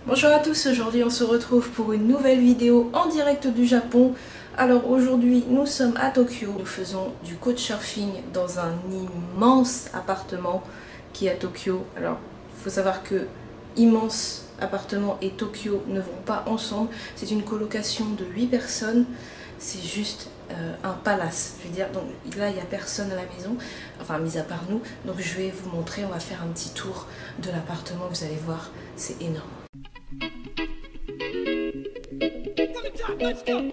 Bonjour à tous, aujourd'hui on se retrouve pour une nouvelle vidéo en direct du Japon. Alors aujourd'hui nous sommes à Tokyo, nous faisons du couchsurfing dans un immense appartement qui est à Tokyo. Alors il faut savoir que immense appartement et Tokyo ne vont pas ensemble, c'est une colocation de 8 personnes, c'est juste un palace, je veux dire. Donc là il n'y a personne à la maison, enfin mis à part nous, donc je vais vous montrer, on va faire un petit tour de l'appartement, vous allez voir, c'est énorme. Let's go.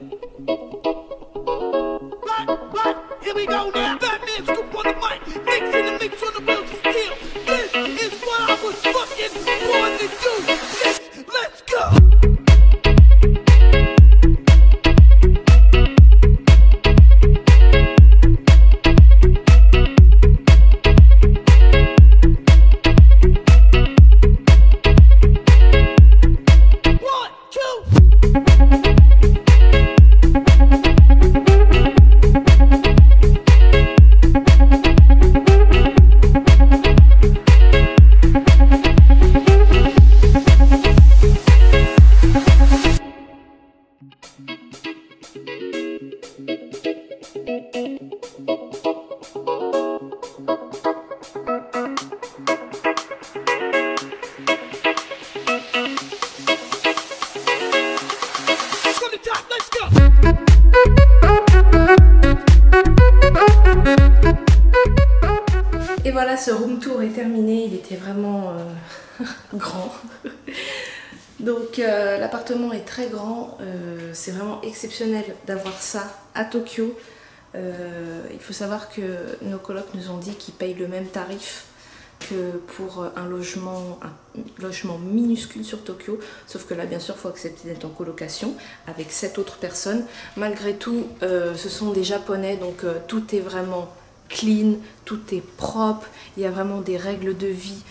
Right, here we go now. Batman scoop on the mic, mixing the mix on the wheels of steel. This is what I was fucking born to do. Let's go. Et voilà, ce room tour est terminé, il était vraiment grand. Donc l'appartement est très grand, c'est vraiment exceptionnel d'avoir ça à Tokyo. Il faut savoir que nos colocs nous ont dit qu'ils payent le même tarif que pour un logement minuscule sur Tokyo, sauf que là bien sûr il faut accepter d'être en colocation avec 7 autres personnes. Malgré tout ce sont des Japonais, donc tout est vraiment clean, tout est propre, il y a vraiment des règles de vie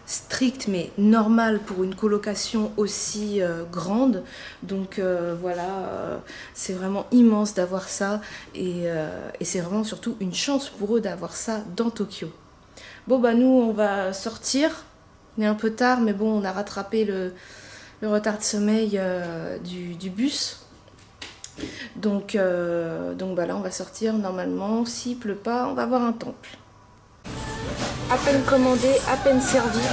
strictes mais normales pour une colocation aussi grande. Donc voilà, c'est vraiment immense d'avoir ça et c'est vraiment surtout une chance pour eux d'avoir ça dans Tokyo. Bon bah nous on va sortir, il est un peu tard mais bon on a rattrapé le retard de sommeil du bus. Donc bah là on va sortir normalement, s'il pleut pas on va voir un temple. À peine commandé, à peine servi.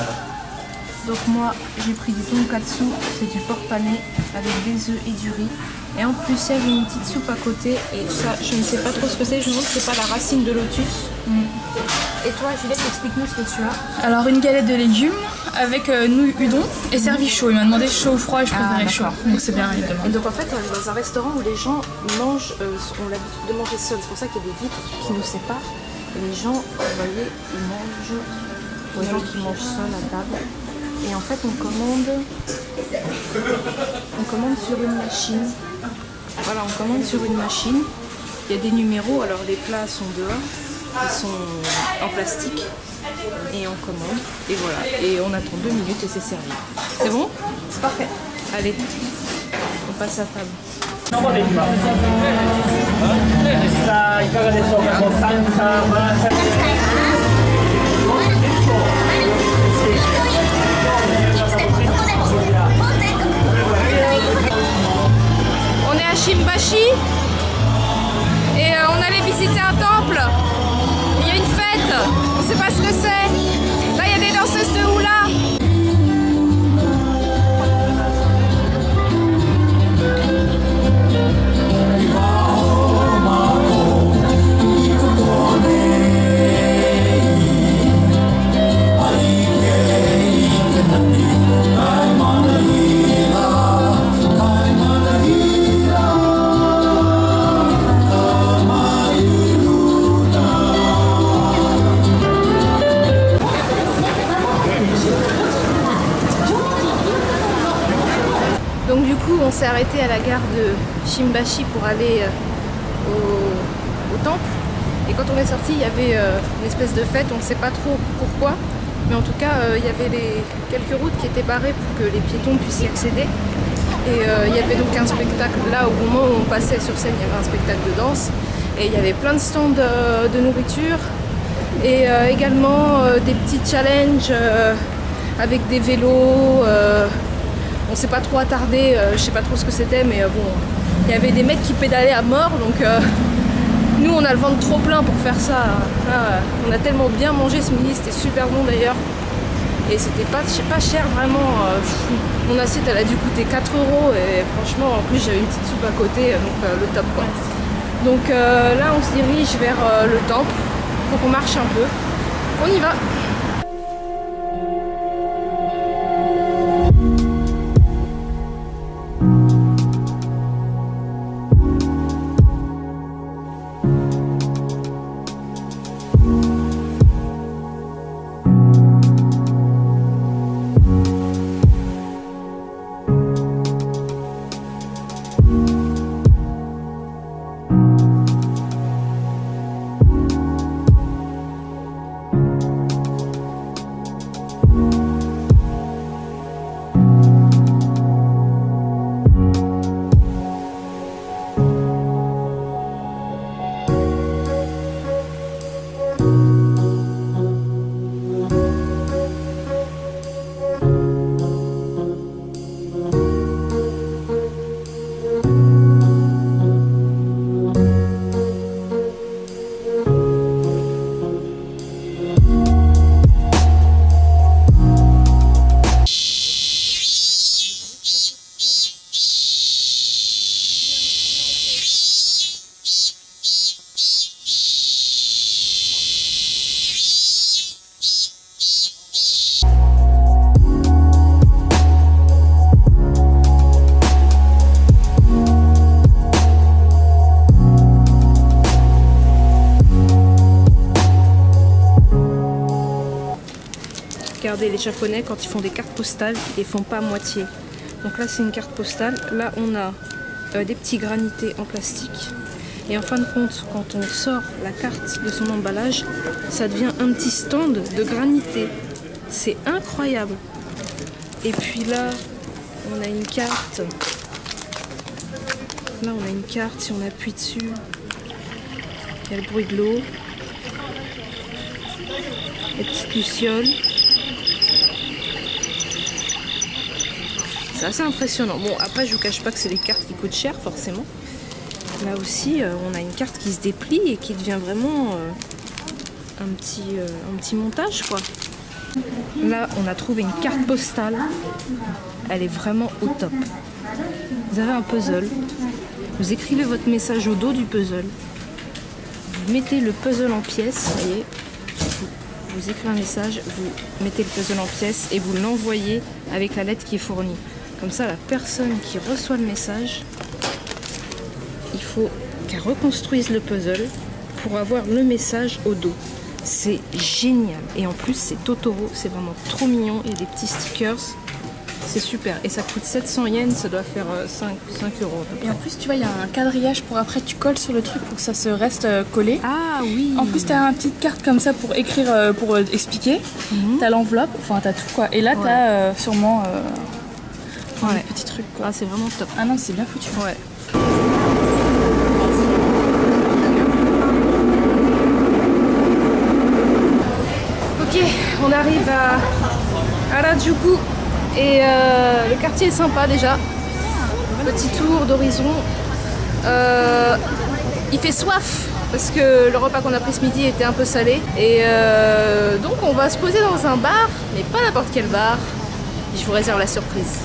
Donc moi j'ai pris du tonkatsu, c'est du porc pané avec des œufs et du riz. Et en plus il y avait une petite soupe à côté et ça je ne sais pas trop ce que c'est, je me demande si c'est pas la racine de lotus. Et toi Juliette, explique-nous ce que tu as. Alors une galette de légumes avec nouilles udon et servi chaud. Il m'a demandé chaud ou froid et je préférais chaud. Donc c'est bien évidemment. Et donc en fait on est dans un restaurant où les gens mangent, ont l'habitude de manger seuls. C'est pour ça qu'il y a des vitres qui nous séparent. Et les gens, vous voyez, ils mangent, pour les gens qui mangent seuls à table. Et en fait on commande sur une machine. Voilà, on commande sur une machine. Il y a des numéros, alors les plats sont dehors, ils sont en plastique. Et on commande, et voilà, et on attend 2 minutes et c'est servi. C'est bon? C'est parfait. Allez, on passe à table. On est à Shimbashi et on allait visiter un temple. Il y a une fête, on sait pas ce que c'est. Là il y a des danseuses de hula. Donc du coup on s'est arrêté à la gare de Shimbashi pour aller au temple. Et quand on est sorti il y avait une espèce de fête, on ne sait pas trop pourquoi. Mais en tout cas il y avait quelques routes qui étaient barrées pour que les piétons puissent y accéder. Et il y avait donc un spectacle là, au moment où on passait sur scène, il y avait un spectacle de danse. Et il y avait plein de stands de nourriture. Et également des petits challenges avec des vélos. On s'est pas trop attardé, je sais pas trop ce que c'était, mais bon, il y avait des mecs qui pédalaient à mort, donc nous on a le ventre trop plein pour faire ça. Là, on a tellement bien mangé ce midi, c'était super bon d'ailleurs. Et c'était pas cher vraiment. Mon assiette elle a dû coûter 4 € et franchement en plus j'avais une petite soupe à côté, donc le top quoi. Donc là on se dirige vers le temple, faut qu'on marche un peu. On y va. Regardez les Japonais quand ils font des cartes postales, ils les font pas à moitié. Donc là c'est une carte postale, là on a des petits granités en plastique. Et en fin de compte, quand on sort la carte de son emballage, ça devient un petit stand de granité. C'est incroyable. Et puis là, on a une carte. Là on a une carte, si on appuie dessus, il y a le bruit de l'eau. Les petites lucioles. C'est assez impressionnant. Bon, après, je vous cache pas que c'est des cartes qui coûtent cher, forcément. Là aussi, on a une carte qui se déplie et qui devient vraiment un petit montage, quoi. Là, on a trouvé une carte postale. Elle est vraiment au top. Vous avez un puzzle. Vous écrivez votre message au dos du puzzle. Vous mettez le puzzle en pièces, vous voyez. Vous écrivez un message, vous mettez le puzzle en pièces et vous l'envoyez avec la lettre qui est fournie. Comme ça, la personne qui reçoit le message, il faut qu'elle reconstruise le puzzle pour avoir le message au dos. C'est génial. Et en plus, c'est Totoro. C'est vraiment trop mignon. Il y a des petits stickers. C'est super. Et ça coûte 700 yens. Ça doit faire 5 €. Et en plus, tu vois, il y a un quadrillage pour après, tu colles sur le truc pour que ça se reste collé. Ah oui. En plus, tu as une petite carte comme ça pour écrire, pour expliquer. Tu as l'enveloppe, enfin, tu as tout quoi. Et là, tu as sûrement des petits trucs quoi. Ah, c'est vraiment top. Ah non, c'est bien foutu. Ouais. Ok, on arrive à Harajuku et le quartier est sympa déjà. Petit tour d'horizon. Il fait soif parce que le repas qu'on a pris ce midi était un peu salé. Et donc on va se poser dans un bar, mais pas n'importe quel bar. Je vous réserve la surprise.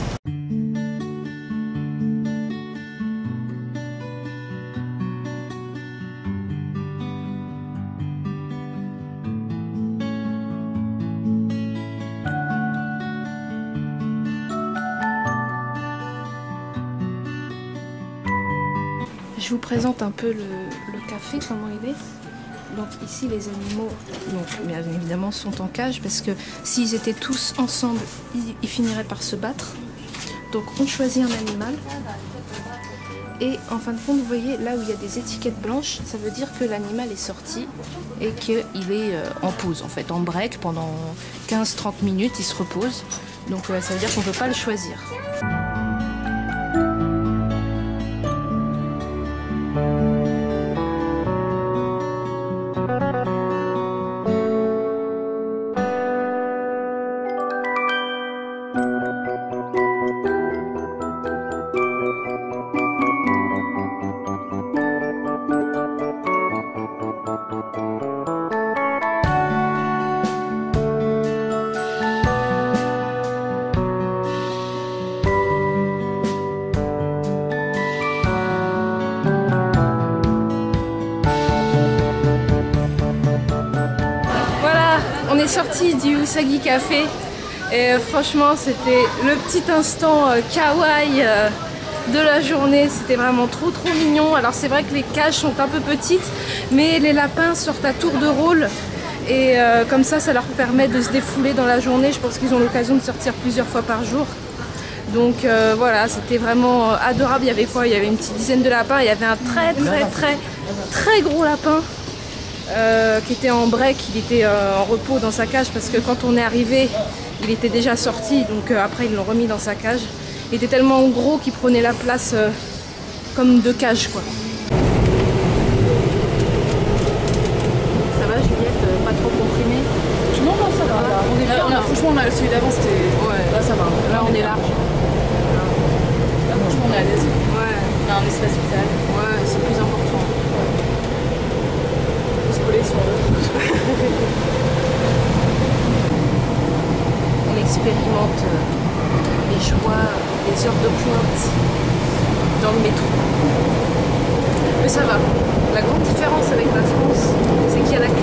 Je vous présente un peu le café, comment il est. Donc ici les animaux, donc, bien évidemment, sont en cage parce que s'ils étaient tous ensemble, ils finiraient par se battre. Donc on choisit un animal. Et en fin de compte, vous voyez, là où il y a des étiquettes blanches, ça veut dire que l'animal est sorti et qu'il est en pause, en fait, en break pendant 15-30 minutes, il se repose. Donc ça veut dire qu'on ne peut pas le choisir. sortis du Usagi Café et franchement c'était le petit instant kawaii de la journée. C'était vraiment trop mignon. Alors c'est vrai que les cages sont un peu petites, mais les lapins sortent à tour de rôle et comme ça leur permet de se défouler dans la journée. Je pense qu'ils ont l'occasion de sortir plusieurs fois par jour. Donc voilà, c'était vraiment adorable. Il y avait quoi? Il y avait une petite dizaine de lapins. Il y avait un très gros lapin qui était en break. Il était en repos dans sa cage parce que quand on est arrivé, il était déjà sorti. Donc après, ils l'ont remis dans sa cage. Il était tellement gros qu'il prenait la place comme deux cages, quoi. Ça va, Juliette? Pas trop comprimé? Non, non, ça va. On est bien. Franchement, celui d'avant, c'était... Ouais. Là, ça va. Là, on est large. Là, franchement, on est à l'aise. Ouais. On a un espace vital. Ouais, c'est plus important. On se coller si on veut. On expérimente les joies des heures de pointe dans le métro. Mais ça va. La grande différence avec la France, c'est qu'il y a la clim.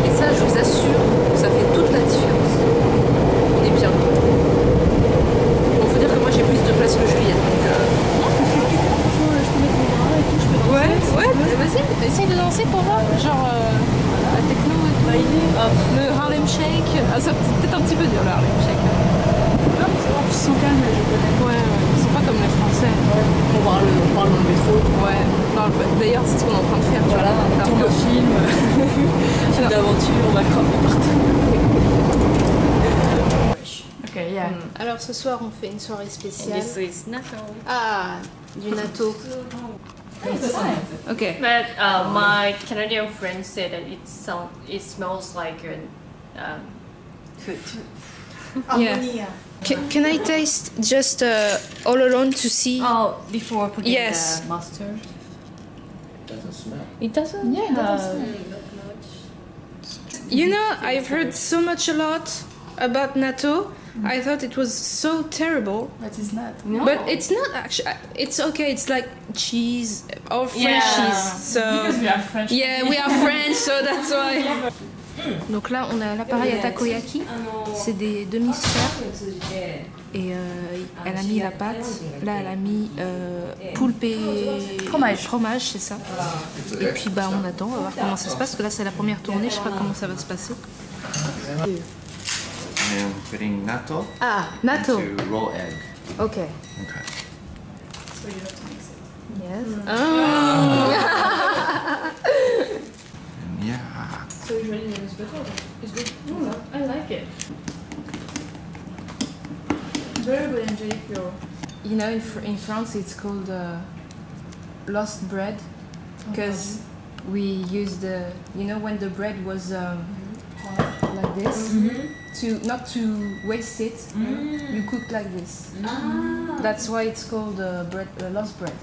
Et ça, je vous assure, ça fait toute la différence. On est bien. Bon, faut dire que moi j'ai plus de place que Juliette. Donc, ouais, vas-y, essaye de danser pour voir. Genre la techno et tout. Le Harlem Shake. Ah, ça peut-être un petit peu dur le Harlem Shake. Non, mais c'est bon, ils sont calmes, je connais. Ouais, ils sont pas comme les Français. On parle dans le métro. Ouais, d'ailleurs c'est ce qu'on est en train de faire. Voilà, on tourne le film. Film d'aventure, on va cramer partout. Ok, yeah. Alors ce soir on fait une soirée spéciale. This is natto. Ah, du natto. Ok. But my Canadian friend said that it smells like food. Yeah. Can I taste just all alone to see? Oh, before putting Yes. the mustard. Doesn't smell. It doesn't. Yeah, it doesn't smell. You know, I've heard so much a lot about natto. I thought it was so terrible. But it's not. No. But it's not actually. It's okay. It's like cheese or French Yeah. cheese. So Because we are French. yeah, we are French, so that's why. Donc là, on a l'appareil à takoyaki. C'est des demi-sphères. Et elle a mis la pâte. Là, elle a mis poulpe et fromage, c'est ça. Et puis bah on attend, on va voir comment ça se passe. Parce que là, c'est la première tournée. Je sais pas comment ça va se passer. And putting natto Ah, natto. to raw egg. Ok. Okay. So you have to mix it. Yes. Ah. Yeah. So usually it's better. It's good. I like it. Very good, Angelique. Your You know, in France, it's called lost bread because we use the. You know, when the bread was like this, to not to waste it, you cook like this. That's why it's called lost bread.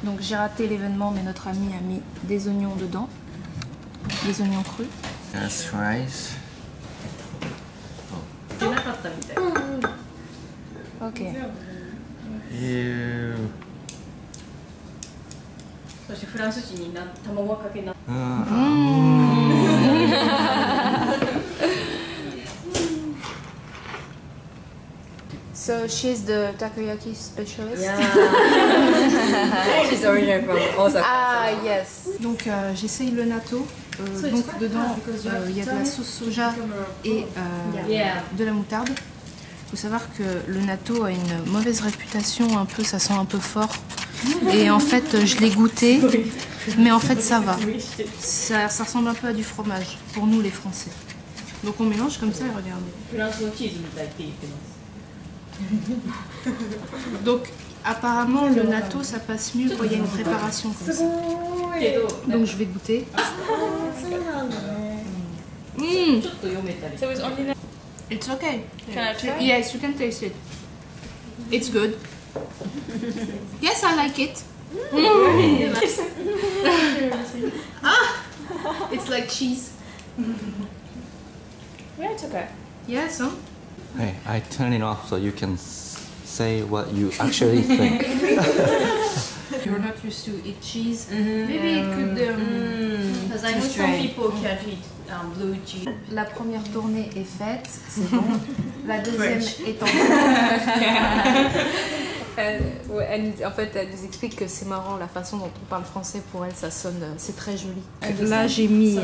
Donc j'ai raté l'événement, mais notre ami a mis des oignons dedans, des oignons crus. That's rice. 出なかったみたい。 Ok. Ew. そしてフランス人に卵かけな。 So she's the takoyaki specialist. Yeah. She's originally from Osaka. Ah yes. Donc j'essaye le natto. Donc dedans il y a de la sauce soja et de la moutarde. Il faut savoir que le natto a une mauvaise réputation, un peu, ça sent un peu fort. Et en fait je l'ai goûté, mais en fait ça va. Ça ressemble un peu à du fromage pour nous les Français. Donc on mélange comme ça et regardez. フランスのチーズみたいって言ってます。 Donc apparemment le natto ça passe mieux quand il y a une préparation comme ça. Donc je vais goûter. ちょっと読めたり。 So it's only. It's okay. Can I try? Yes, you can taste it. It's good. Yes, I like it. It's like cheese. Yeah, it's okay. Yes, huh? Hey, I turn it off so you can say what you actually think. You're not used to eat cheese. Maybe it could. Because I know some people can't eat blue cheese. La première tournée est faite, c'est bon. La deuxième est en en fait, elle nous explique que c'est marrant la façon dont on parle français. Pour elle, ça sonne, c'est très joli. Là, j'ai mis.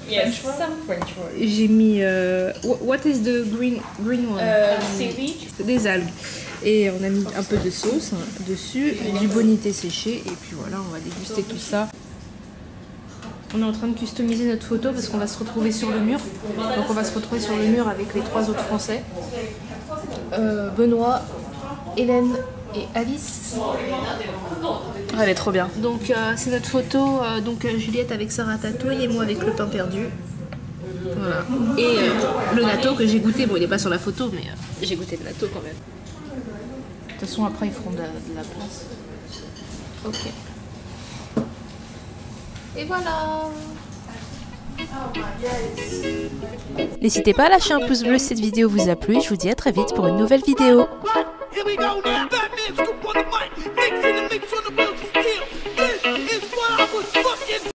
Yes, some French word. J'ai mis. What is the green one? Seaweed. Des algues. Et on a mis un peu de sauce dessus, du bonité séché, et puis voilà, on va déguster tout ça. On est en train de customiser notre photo parce qu'on va se retrouver sur le mur. Donc on va se retrouver sur le mur avec les 3 autres Français. Benoît, Hélène et Alice. Elle est trop bien. Donc c'est notre photo, Juliette avec sa ratatouille et moi avec le pain perdu. Voilà. Et le natto que j'ai goûté, bon il n'est pas sur la photo mais j'ai goûté le natto quand même. De toute façon après ils feront de la place. Ok. Et voilà. N'hésitez pas à lâcher un pouce bleu si cette vidéo vous a plu et je vous dis à très vite pour une nouvelle vidéo. Here we go now, Batman scoop on the mic, mix in the mix on the wheels of steel. This is what I was fucking